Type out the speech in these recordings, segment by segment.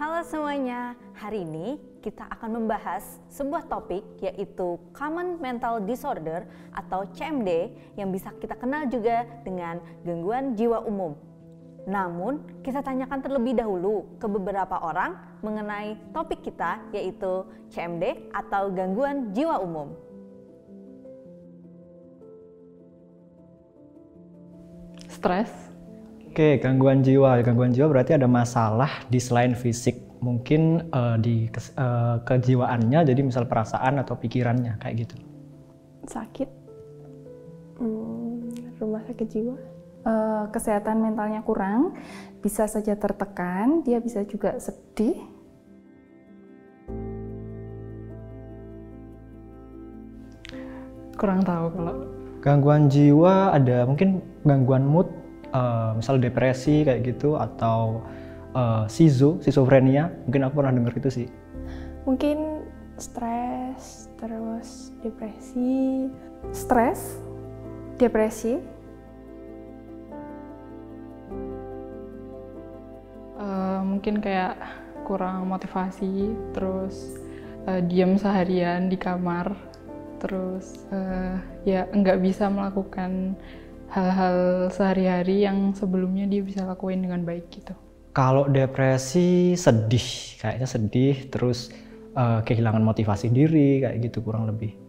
Halo semuanya, hari ini kita akan membahas sebuah topik yaitu Common Mental Disorder atau CMD yang bisa kita kenal juga dengan gangguan jiwa umum. Namun, kita tanyakan terlebih dahulu ke beberapa orang mengenai topik kita yaitu CMD atau gangguan jiwa umum. Stres. Oke, gangguan jiwa. Gangguan jiwa berarti ada masalah di selain fisik. Mungkin di kejiwaannya, jadi misal perasaan atau pikirannya, kayak gitu. Sakit, rumah sakit jiwa. Kesehatan mentalnya kurang, bisa saja tertekan, dia bisa juga sedih. Kurang tahu kalau. Gangguan jiwa ada mungkin gangguan mood, misal depresi kayak gitu, atau schizophrenia. Mungkin aku pernah dengar itu sih. Mungkin stres, terus depresi. Stres, depresi, mungkin kayak kurang motivasi, terus diam seharian di kamar, terus ya nggak bisa melakukan hal-hal sehari-hari yang sebelumnya dia bisa lakuin dengan baik gitu. Kalau depresi sedih, kayaknya sedih, terus kehilangan motivasi diri, kayak gitu kurang lebih.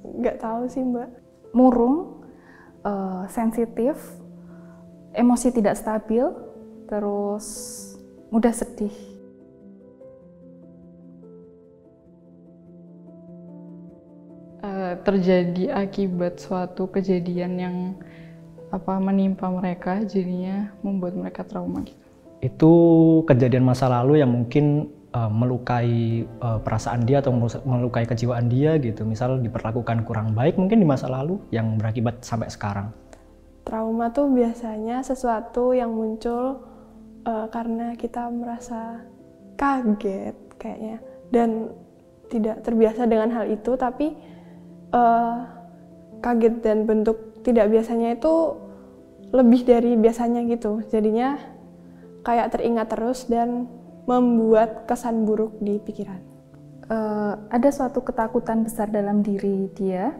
Nggak tahu sih Mbak. Murung, sensitif, emosi tidak stabil, terus mudah sedih. Terjadi akibat suatu kejadian yang menimpa mereka, jadinya membuat mereka trauma gitu. Itu kejadian masa lalu yang mungkin melukai perasaan dia atau melukai kejiwaan dia gitu. Misal diperlakukan kurang baik mungkin di masa lalu yang berakibat sampai sekarang. Trauma tuh biasanya sesuatu yang muncul karena kita merasa kaget kayaknya dan tidak terbiasa dengan hal itu, tapi kaget dan bentuk tidak biasanya itu lebih dari biasanya gitu. Jadinya kayak teringat terus dan membuat kesan buruk di pikiran. Ada suatu ketakutan besar dalam diri dia,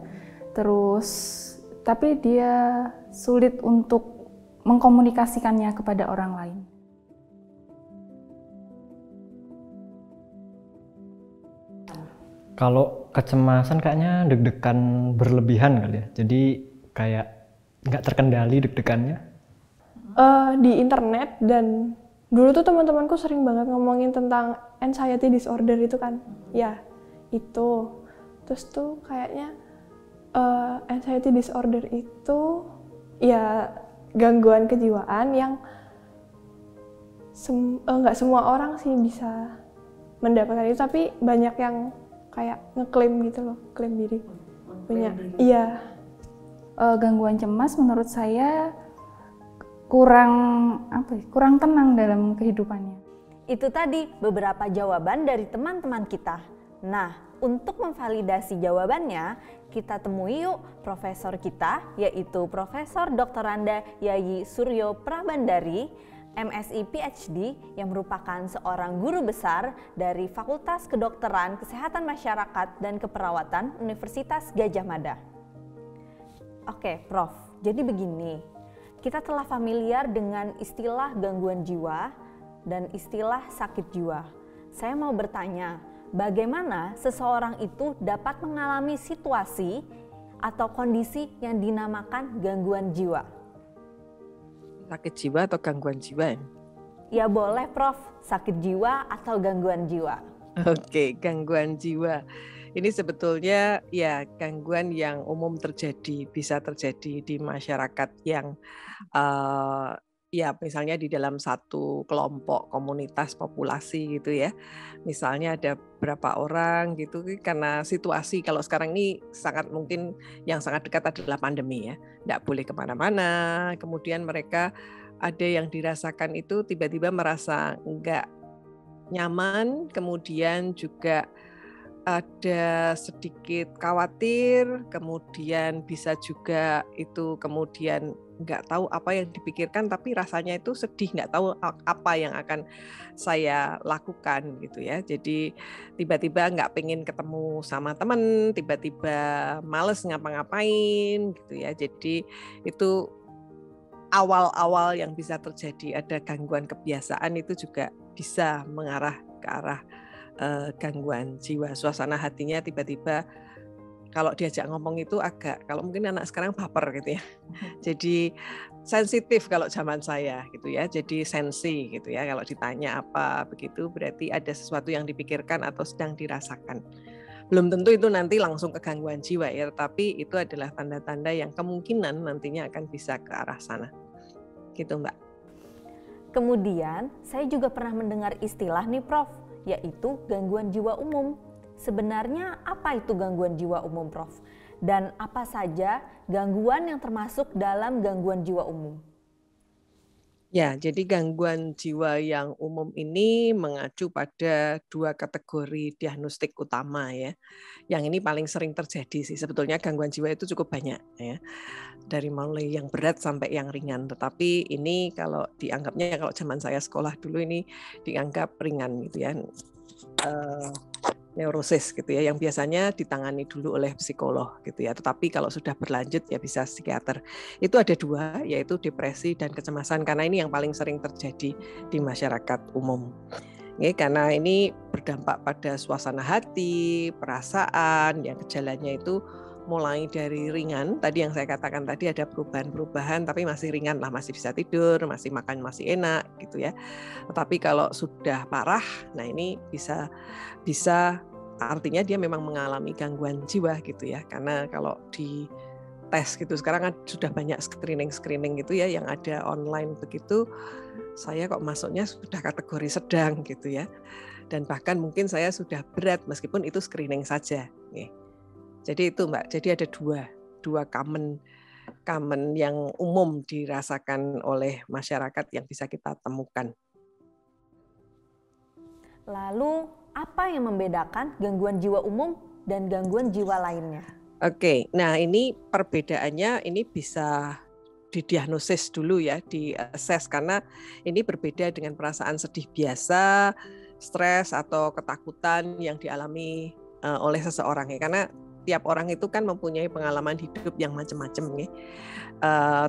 terus tapi dia sulit untuk mengkomunikasikannya kepada orang lain. Kalau kecemasan kayaknya deg-degan berlebihan kali ya. Jadi kayak nggak terkendali deg-degannya. Di internet dan dulu tuh teman-temanku sering banget ngomongin tentang anxiety disorder itu kan. Ya, itu. Terus tuh kayaknya anxiety disorder itu ya gangguan kejiwaan yang nggak semua orang sih bisa mendapatkan itu, tapi banyak yang kayak ngeklaim gitu loh, klaim diri punya. Iya. Gangguan cemas menurut saya kurang tenang dalam kehidupannya. Itu tadi beberapa jawaban dari teman-teman kita. Nah, untuk memvalidasi jawabannya, kita temui yuk profesor kita, yaitu Profesor Dr. Randa Yayi Suryo Prabandari, MSI PhD, yang merupakan seorang guru besar dari Fakultas Kedokteran Kesehatan Masyarakat dan Keperawatan Universitas Gadjah Mada. Oke, Prof. Jadi begini, kita telah familiar dengan istilah gangguan jiwa dan istilah sakit jiwa. Saya mau bertanya, bagaimana seseorang itu dapat mengalami situasi atau kondisi yang dinamakan gangguan jiwa? Sakit jiwa atau gangguan jiwa? Ya boleh Prof, sakit jiwa atau gangguan jiwa. Oke, gangguan jiwa. Ini sebetulnya ya gangguan yang umum terjadi, bisa terjadi di masyarakat yang ya misalnya di dalam satu kelompok komunitas populasi gitu ya. Misalnya ada berapa orang gitu, karena situasi kalau sekarang ini sangat mungkin yang sangat dekat adalah pandemi ya. Nggak boleh kemana-mana, kemudian mereka ada yang dirasakan itu tiba-tiba merasa nggak nyaman, kemudian juga ada sedikit khawatir, kemudian bisa juga itu kemudian nggak tahu apa yang dipikirkan, tapi rasanya itu sedih, nggak tahu apa yang akan saya lakukan gitu ya. Jadi tiba-tiba nggak pengen ketemu sama teman, tiba-tiba males ngapa-ngapain gitu ya. Jadi itu awal-awal yang bisa terjadi, ada gangguan kebiasaan itu juga bisa mengarah ke arah gangguan jiwa. Suasana hatinya tiba-tiba kalau diajak ngomong itu agak, kalau mungkin anak sekarang baper gitu ya. Jadi sensitif kalau zaman saya gitu ya. Jadi sensi gitu ya. Kalau ditanya apa begitu berarti ada sesuatu yang dipikirkan atau sedang dirasakan. Belum tentu itu nanti langsung ke gangguan jiwa ya, tapi itu adalah tanda-tanda yang kemungkinan nantinya akan bisa ke arah sana. Gitu Mbak. Kemudian saya juga pernah mendengar istilah nih Prof, yaitu gangguan jiwa umum. Sebenarnya apa itu gangguan jiwa umum, Prof? Dan apa saja gangguan yang termasuk dalam gangguan jiwa umum? Ya, jadi gangguan jiwa yang umum ini mengacu pada 2 kategori diagnostik utama ya. Yang ini paling sering terjadi sih. Sebetulnya gangguan jiwa itu cukup banyak ya. Dari mulai yang berat sampai yang ringan. Tetapi ini kalau dianggapnya, kalau zaman saya sekolah dulu ini dianggap ringan gitu ya. Neurosis gitu ya, yang biasanya ditangani dulu oleh psikolog gitu ya. Tetapi kalau sudah berlanjut ya bisa psikiater. Itu ada 2, yaitu depresi dan kecemasan, karena ini yang paling sering terjadi di masyarakat umum. Karena ini berdampak pada suasana hati, perasaan, yang gejalanya itu mulai dari ringan, tadi yang saya katakan tadi ada perubahan-perubahan, tapi masih ringan lah, masih bisa tidur, masih makan masih enak gitu ya. Tapi kalau sudah parah, nah ini bisa artinya dia memang mengalami gangguan jiwa gitu ya. Karena kalau di tes gitu sekarang kan sudah banyak screening gitu ya yang ada online begitu, saya kok masuknya sudah kategori sedang gitu ya. Dan bahkan mungkin saya sudah berat meskipun itu screening saja. Jadi itu Mbak, jadi ada dua common yang umum dirasakan oleh masyarakat yang bisa kita temukan. Lalu apa yang membedakan gangguan jiwa umum dan gangguan jiwa lainnya? Oke, nah ini perbedaannya ini bisa didiagnosis dulu ya, di-assess, karena ini berbeda dengan perasaan sedih biasa, stres atau ketakutan yang dialami oleh seseorang ya, karena tiap orang itu kan mempunyai pengalaman hidup yang macam-macam ya.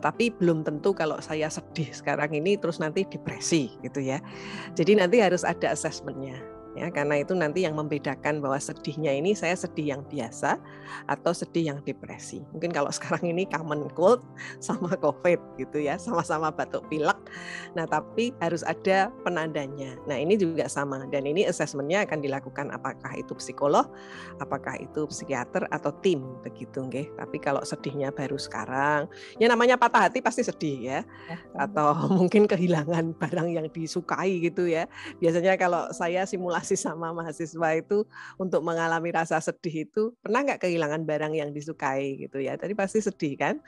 Tapi belum tentu kalau saya sedih sekarang ini terus nanti depresi gitu ya. Jadi nanti harus ada assessment-nya. Ya, karena itu nanti yang membedakan bahwa sedihnya ini saya sedih yang biasa atau sedih yang depresi. Mungkin kalau sekarang ini common cold sama COVID gitu ya, sama-sama batuk pilek. Nah, tapi harus ada penandanya. Nah, ini juga sama, dan ini assessment-nya akan dilakukan apakah itu psikolog, apakah itu psikiater atau tim begitu nggih. Tapi kalau sedihnya baru sekarang, ya namanya patah hati pasti sedih ya. Atau mungkin kehilangan barang yang disukai gitu ya. Biasanya kalau saya simulasi sama mahasiswa itu untuk mengalami rasa sedih itu, pernah nggak kehilangan barang yang disukai gitu ya, tadi pasti sedih kan.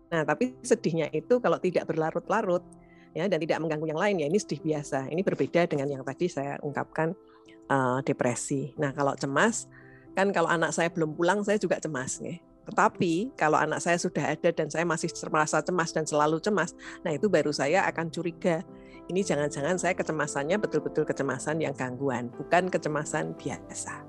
Nah tapi sedihnya itu kalau tidak berlarut-larut ya dan tidak mengganggu yang lain ya ini sedih biasa. Ini berbeda dengan yang tadi saya ungkapkan depresi. Nah kalau cemas kan, kalau anak saya belum pulang saya juga cemas ya. Tetapi kalau anak saya sudah ada dan saya masih merasa cemas dan selalu cemas, nah itu baru saya akan curiga. Ini jangan-jangan saya kecemasannya betul-betul kecemasan yang gangguan, bukan kecemasan biasa.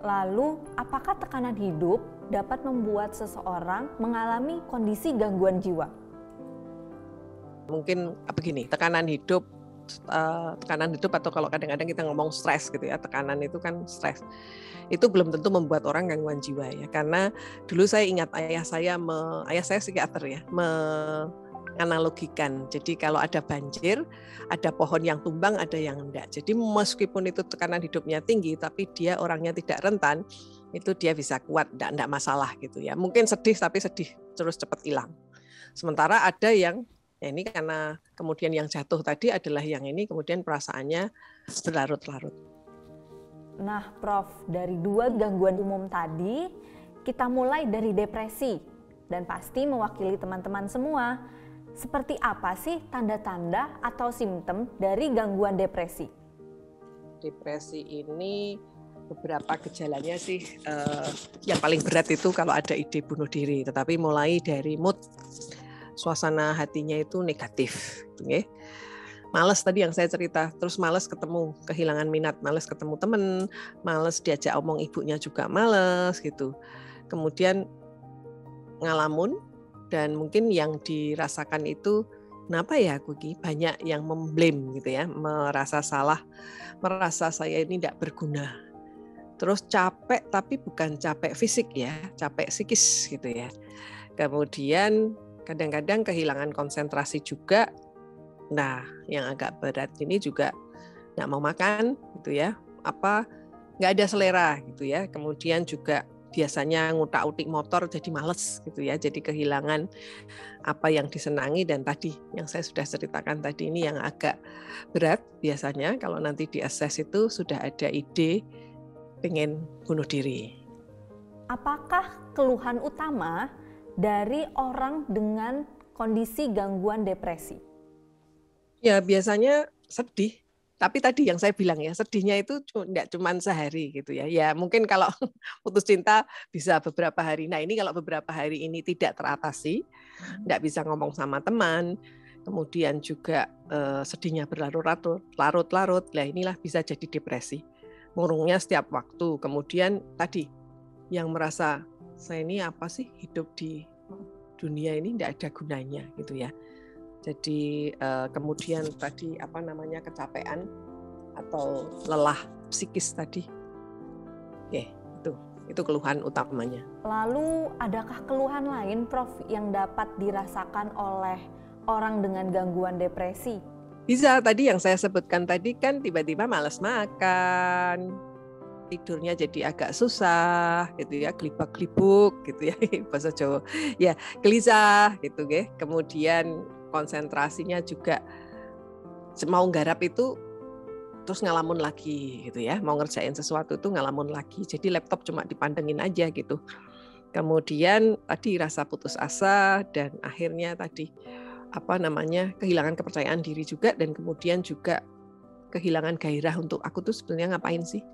Lalu, apakah tekanan hidup dapat membuat seseorang mengalami kondisi gangguan jiwa? Mungkin begini, tekanan hidup atau kalau kadang-kadang kita ngomong stres gitu ya, tekanan itu kan stres. Itu belum tentu membuat orang gangguan jiwa ya, karena dulu saya ingat ayah saya psikiater ya, menganalogikan. Jadi kalau ada banjir, ada pohon yang tumbang, ada yang enggak. Jadi meskipun itu tekanan hidupnya tinggi, tapi dia orangnya tidak rentan, itu dia bisa kuat, enggak masalah gitu ya. Mungkin sedih tapi sedih terus cepat hilang. Sementara ada yang ya ini karena kemudian yang jatuh tadi adalah yang ini kemudian perasaannya berlarut-larut. Nah, Prof, dari 2 gangguan umum tadi, kita mulai dari depresi dan pasti mewakili teman-teman semua. Seperti apa sih tanda-tanda atau simptom dari gangguan depresi? Depresi ini beberapa gejalanya sih yang paling berat itu kalau ada ide bunuh diri, tetapi mulai dari mood, suasana hatinya itu negatif, gitu ya. Males tadi yang saya cerita, terus males ketemu, kehilangan minat, males ketemu temen, males diajak omong ibunya juga males gitu. Kemudian ngalamun, dan mungkin yang dirasakan itu, kenapa ya aku banyak yang memblame gitu ya, merasa salah, merasa saya ini tidak berguna. Terus capek, tapi bukan capek fisik ya, capek psikis gitu ya. Kemudian kadang-kadang kehilangan konsentrasi juga. Nah, yang agak berat ini juga nggak mau makan, gitu ya. Nggak ada selera, gitu ya. Kemudian juga biasanya ngutak-utik motor jadi males, gitu ya. Jadi kehilangan apa yang disenangi, dan tadi yang saya sudah ceritakan tadi ini yang agak berat biasanya kalau nanti diases itu sudah ada ide pengen bunuh diri. Apakah keluhan utama dari orang dengan kondisi gangguan depresi? Ya biasanya sedih, tapi tadi yang saya bilang ya, sedihnya itu tidak cuma sehari gitu ya. Ya mungkin kalau putus cinta bisa beberapa hari. Nah ini kalau beberapa hari ini tidak teratasi, tidak bisa ngomong sama teman, kemudian juga sedihnya berlarut-larut, lah inilah bisa jadi depresi. Murungnya setiap waktu. Kemudian tadi yang merasa saya ini apa sih, hidup di dunia ini tidak ada gunanya gitu ya. Jadi kemudian tadi kecapean atau lelah psikis tadi. Oke, itu keluhan utamanya. Lalu adakah keluhan lain, Prof, yang dapat dirasakan oleh orang dengan gangguan depresi? Bisa, tadi yang saya sebutkan tadi kan tiba-tiba malas makan, tidurnya jadi agak susah gitu ya, gelibak-gelibuk gitu ya, bahasa Jawa. Ya, gelisah gitu ya. Kemudian konsentrasinya juga mau nggarap itu terus ngalamun lagi gitu ya, mau ngerjain sesuatu itu ngalamun lagi, jadi laptop cuma dipandengin aja gitu. Kemudian tadi rasa putus asa, dan akhirnya tadi kehilangan kepercayaan diri juga, dan kemudian juga kehilangan gairah untuk aku tuh sebenarnya ngapain sih,